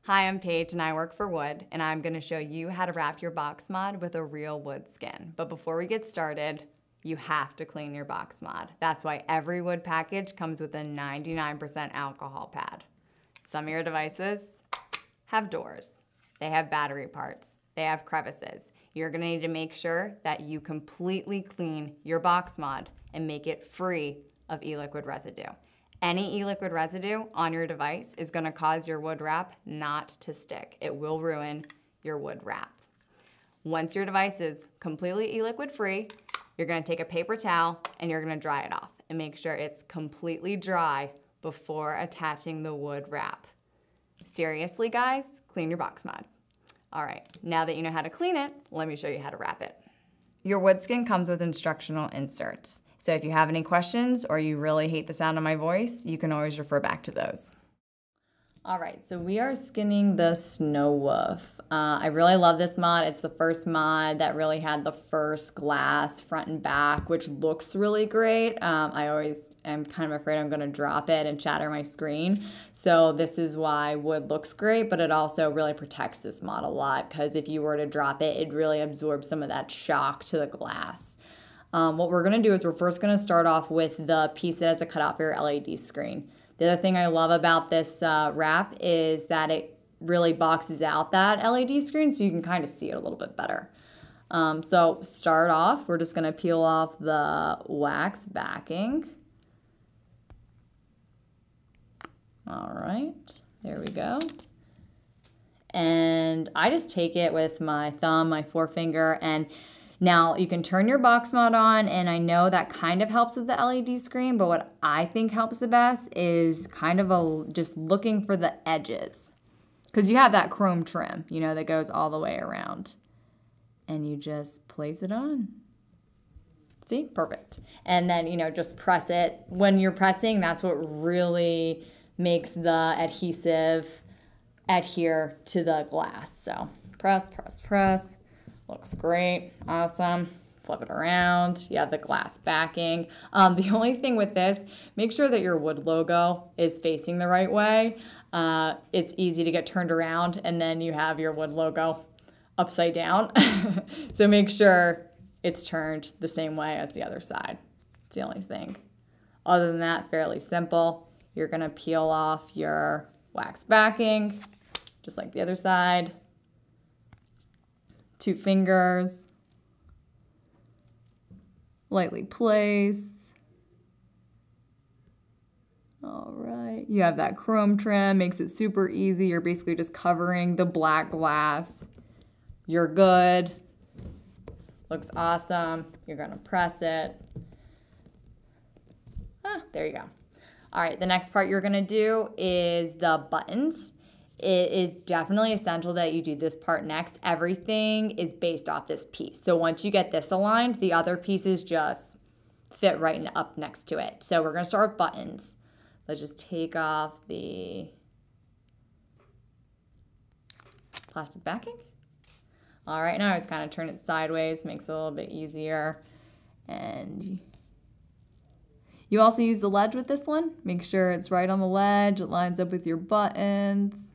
Hi, I'm Paige and I work for Wood, and I'm going to show you how to wrap your box mod with a real wood skin. But before we get started, you have to clean your box mod. That's why every wood package comes with a 99% alcohol pad. Some of your devices have doors. They have battery parts. They have crevices. You're going to need to make sure that you completely clean your box mod and make it free of e-liquid residue. Any e-liquid residue on your device is going to cause your wood wrap not to stick. It will ruin your wood wrap. Once your device is completely e-liquid free, you're going to take a paper towel and you're going to dry it off and make sure it's completely dry before attaching the wood wrap. Seriously, guys, clean your box mod. All right, now that you know how to clean it, let me show you how to wrap it. Your wood skin comes with instructional inserts. So if you have any questions or you really hate the sound of my voice, you can always refer back to those. All right, so we are skinning the Snow Wolf. I really love this mod. It's the first mod that really had the first glass front and back, which looks really great. I always am kind of afraid I'm gonna drop it and shatter my screen. So this is why wood looks great, but it also really protects this mod a lot, because if you were to drop it, it really absorbs some of that shock to the glass. What we're gonna do is we're first gonna start off with the piece that has a cutout for your LED screen. The other thing I love about this wrap is that it really boxes out that LED screen so you can kind of see it a little bit better. So start off, we're just gonna peel off the wax backing. All right, there we go. And I just take it with my thumb, my forefinger, and now you can turn your box mod on, and I know that kind of helps with the LED screen, but what I think helps the best is kind of just looking for the edges. Because you have that chrome trim, you know, that goes all the way around. And you just place it on. See, perfect. And then, you know, just press it. When you're pressing, that's what really makes the adhesive adhere to the glass. So press, press, press. Looks great, awesome. Flip it around, you have the glass backing. The only thing with this, make sure that your wood logo is facing the right way. It's easy to get turned around and then you have your wood logo upside down. So make sure it's turned the same way as the other side. It's the only thing. Other than that, fairly simple. You're gonna peel off your wax backing, just like the other side. 2 fingers, lightly place. All right, you have that chrome trim, makes it super easy. You're basically just covering the black glass. You're good. Looks awesome. You're gonna press it. There you go. All right, the next part you're gonna do is the buttons. It is definitely essential that you do this part next. Everything is based off this piece. So once you get this aligned, the other pieces just fit right up next to it. So we're gonna start with buttons. Let's just take off the plastic backing. All right, now I just kind of turn it sideways, makes it a little bit easier. And you also use the ledge with this one. Make sure it's right on the ledge, it lines up with your buttons.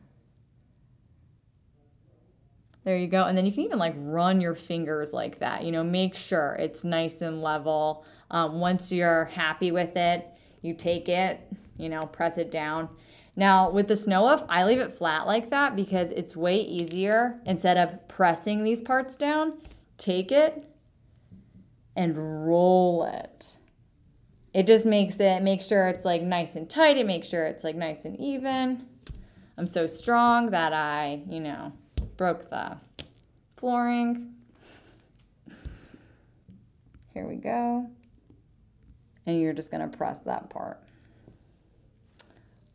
There you go. And then you can even like run your fingers like that. You know, make sure it's nice and level. Once you're happy with it, you take it, you know, press it down. Now with the Snow Wolf, I leave it flat like that because it's way easier. Instead of pressing these parts down, take it and roll it. It just makes it, make sure it's like nice and tight. It makes sure it's like nice and even. I'm so strong that I, you know, broke the flooring. Here we go. And you're just gonna press that part.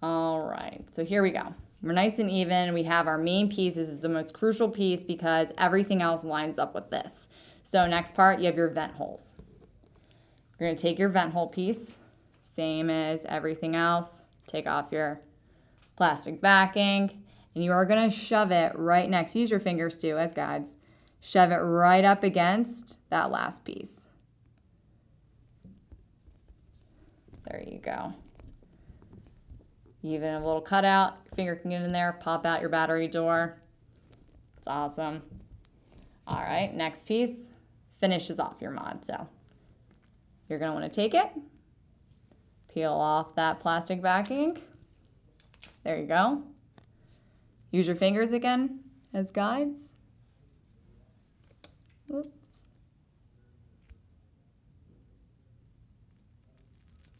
All right, so here we go. We're nice and even. We have our main piece. This is the most crucial piece because everything else lines up with this. So next part, you have your vent holes. You're gonna take your vent hole piece, same as everything else. Take off your plastic backing, and you are gonna shove it right next, use your fingers too as guides, shove it right up against that last piece. There you go. You even have a little cutout. Your finger can get in there, pop out your battery door. It's awesome. All right, next piece finishes off your mod. So you're gonna wanna take it, peel off that plastic backing. There you go. Use your fingers again as guides. Oops.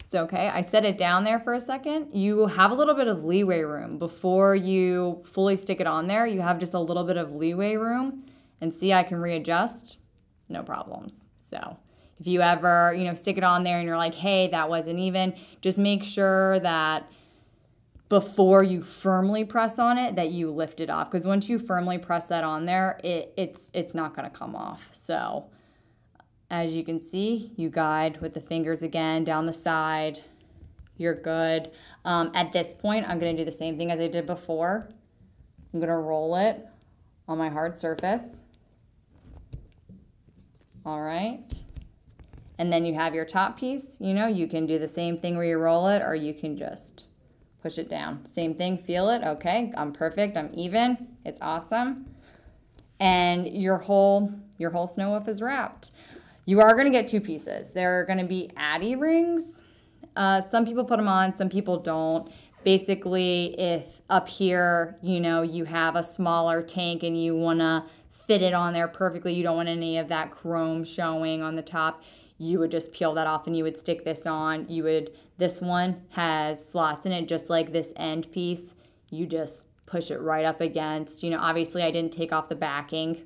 It's okay. I set it down there for a second. You have a little bit of leeway room before you fully stick it on there. You have just a little bit of leeway room, and see, I can readjust, no problems. So if you ever, stick it on there and you're like, hey, that wasn't even, just make sure that before you firmly press on it that you lift it off, because once you firmly press that on there, it's not going to come off. So as you can see, you guide with the fingers again down the side. You're good. At this point, I'm going to do the same thing as I did before. I'm going to roll it on my hard surface. All right. And then you have your top piece. You can do the same thing where you roll it, or you can just push it down. Same thing, feel it. Okay, I'm perfect, I'm even. It's awesome. And your whole snow wolf is wrapped. You are gonna get two pieces. There are gonna be Addy rings. Some people put them on, some people don't. Basically, if up here, you have a smaller tank and you wanna fit it on there perfectly, you don't want any of that chrome showing on the top, you would just peel that off and you would stick this on. This one has slots in it, just like this end piece. You just push it right up against, obviously I didn't take off the backing,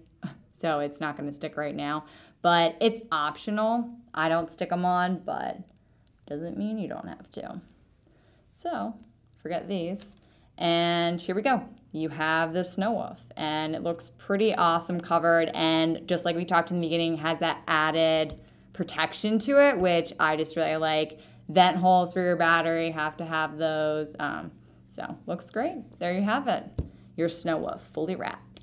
so it's not gonna stick right now, but it's optional. I don't stick them on, but doesn't mean you don't have to. So forget these. And here we go. You have the snow wolf, and it looks pretty awesome covered, and just like we talked in the beginning, has that added protection to it, which I just really like. Vent holes for your battery, have to have those. So looks great. There you have it. Your snow wolf fully wrapped.